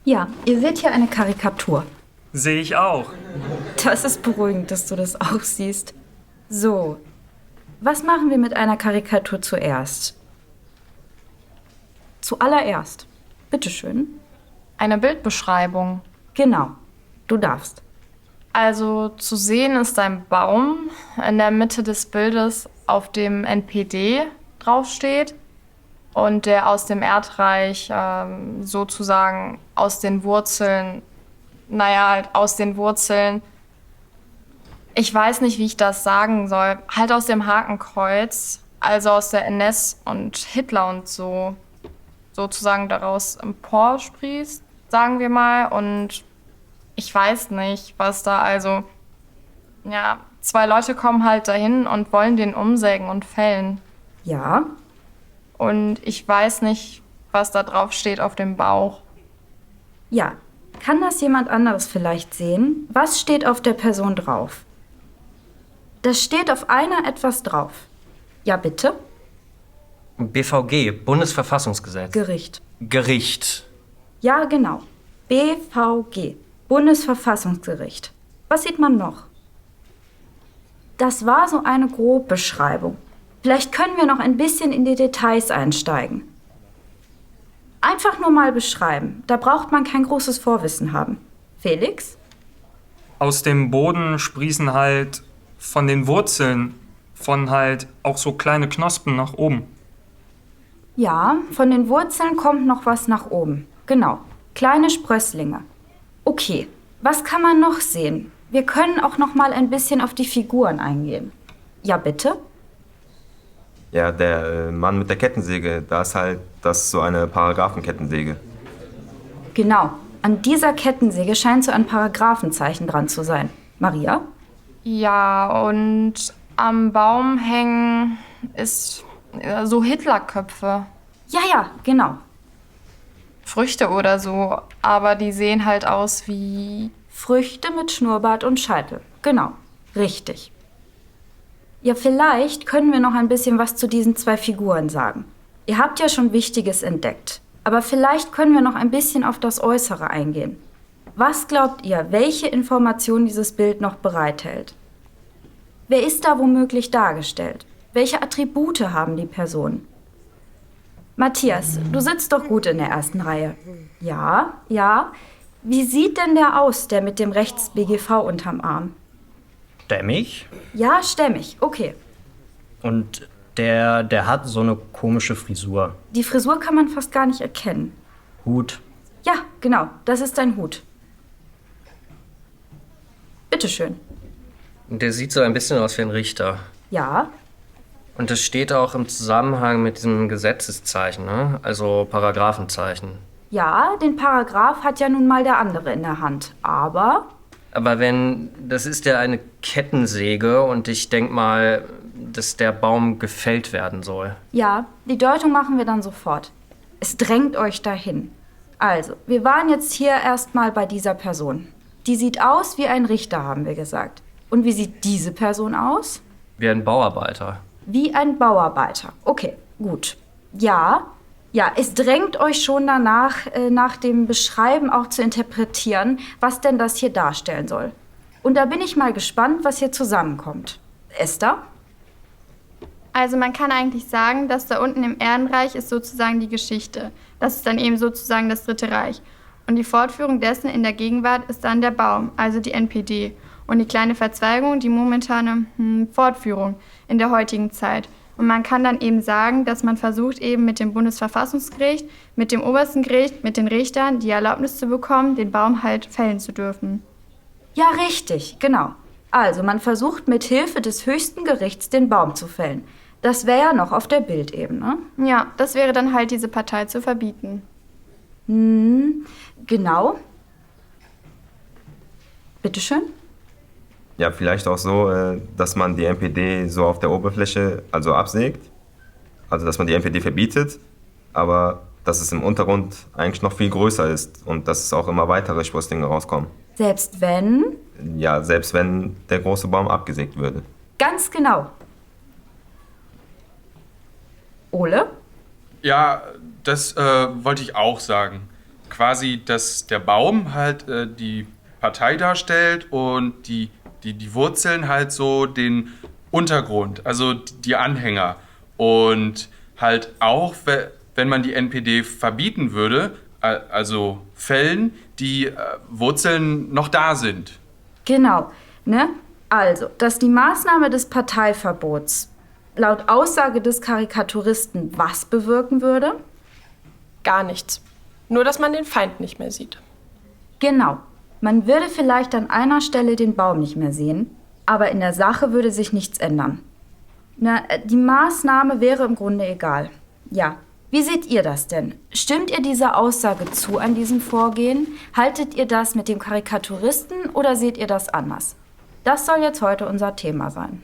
Ja, ihr seht hier eine Karikatur. Sehe ich auch. Das ist beruhigend, dass du das auch siehst. So, was machen wir mit einer Karikatur zuerst? Zuallererst. Bitteschön. Eine Bildbeschreibung. Genau, du darfst. Also zu sehen ist ein Baum in der Mitte des Bildes, auf dem NPD draufsteht und der aus dem Erdreich sozusagen aus den Wurzeln, ich weiß nicht, wie ich das sagen soll, halt aus dem Hakenkreuz, also aus der NS und Hitler und so, sozusagen daraus emporsprießt, sagen wir mal. Und ich weiß nicht, was da zwei Leute kommen halt dahin und wollen den umsägen und fällen. Ja, Und ich weiß nicht, was da drauf steht auf dem Bauch. ja. Kann das jemand anderes vielleicht sehen? Was steht auf der Person drauf? Da steht auf einer etwas drauf. Ja, bitte? BVG, Bundesverfassungsgesetz. Gericht. Gericht. Ja, genau. BVG, Bundesverfassungsgericht. Was sieht man noch? Das war so eine Grobbeschreibung. Vielleicht können wir noch ein bisschen in die Details einsteigen. Einfach nur mal beschreiben. Da braucht man kein großes Vorwissen haben. Felix? Aus dem Boden sprießen halt von den Wurzeln von halt auch so kleine Knospen nach oben. Ja, von den Wurzeln kommt noch was nach oben. Genau, kleine Sprösslinge. Okay, was kann man noch sehen? Wir können auch noch mal ein bisschen auf die Figuren eingehen. Ja, bitte? Ja, der Mann mit der Kettensäge, das ist so eine Paragraphenkettensäge. Genau, an dieser Kettensäge scheint so ein Paragraphenzeichen dran zu sein. Maria? Ja, und am Baum hängen ist so Hitlerköpfe. Ja, genau. Früchte oder so, aber die sehen halt aus wie... Früchte mit Schnurrbart und Scheitel. Genau, richtig. Ja, vielleicht können wir noch ein bisschen was zu diesen zwei Figuren sagen. Ihr habt ja schon Wichtiges entdeckt, aber vielleicht können wir noch ein bisschen auf das Äußere eingehen. Was glaubt ihr, welche Informationen dieses Bild noch bereithält? Wer ist da womöglich dargestellt? Welche Attribute haben die Personen? Matthias, du sitzt doch gut in der ersten Reihe. Ja. Wie sieht denn der aus, der mit dem rechts BGV unterm Arm? Stämmig. Ja, stämmig, okay. Und der hat so eine komische Frisur. Die Frisur kann man fast gar nicht erkennen. Hut. Ja, genau, das ist ein Hut. Bitteschön. Der sieht so ein bisschen aus wie ein Richter. Ja, Und das steht auch im Zusammenhang mit diesem Gesetzeszeichen, ne? Also Paragraphenzeichen. ja, den Paragraph hat ja nun mal der andere in der Hand. Aber, Aber das ist ja eine Kettensäge und ich denk mal, dass der Baum gefällt werden soll. ja, die Deutung machen wir dann sofort. Es drängt euch dahin. Also, wir waren jetzt hier erstmal bei dieser Person. Die sieht aus wie ein Richter, haben wir gesagt. Und wie sieht diese Person aus? Wie ein Bauarbeiter. Wie ein Bauarbeiter. Okay, gut. Ja, es drängt euch schon danach, nach dem Beschreiben auch zu interpretieren, was denn das hier darstellen soll. Und da bin ich mal gespannt, was hier zusammenkommt. Esther? Also man kann eigentlich sagen, dass da unten im Ehrenreich ist sozusagen die Geschichte. Das ist dann eben sozusagen das Dritte Reich. Und die Fortführung dessen in der Gegenwart ist dann der Baum, also die NPD. Und die kleine Verzweigung, die momentane Fortführung in der heutigen Zeit. Und man kann dann eben sagen, dass man versucht, eben mit dem Bundesverfassungsgericht, mit dem obersten Gericht, mit den Richtern die Erlaubnis zu bekommen, den Baum halt fällen zu dürfen. Ja, richtig, genau. Also man versucht mit Hilfe des höchsten Gerichts den Baum zu fällen. Das wäre ja noch auf der Bildebene. Ja, das wäre dann halt diese Partei zu verbieten. Genau. Bitteschön. Ja, vielleicht auch so, dass man die NPD so auf der Oberfläche also absägt. Also dass man die NPD verbietet, aber dass es im Untergrund eigentlich noch viel größer ist und dass es auch immer weitere Sprösslinge rauskommen. Selbst wenn? Ja, selbst wenn der große Baum abgesägt würde. Ganz genau. Ole? Ja, das wollte ich auch sagen. quasi, dass der Baum halt die Partei darstellt und die Wurzeln halt so den Untergrund, also die Anhänger. Und halt auch, wenn man die NPD verbieten würde, also Fällen, die Wurzeln noch da sind. Genau, ne? Also, dass die Maßnahme des Parteiverbots laut Aussage des Karikaturisten was bewirken würde? Gar nichts. Nur, dass man den Feind nicht mehr sieht. Genau. Man würde vielleicht an einer Stelle den Baum nicht mehr sehen, aber in der Sache würde sich nichts ändern. Na, die Maßnahme wäre im Grunde egal. Ja, wie seht ihr das denn? Stimmt ihr dieser Aussage zu an diesem Vorgehen? Haltet ihr das mit dem Karikaturisten oder seht ihr das anders? Das soll jetzt heute unser Thema sein.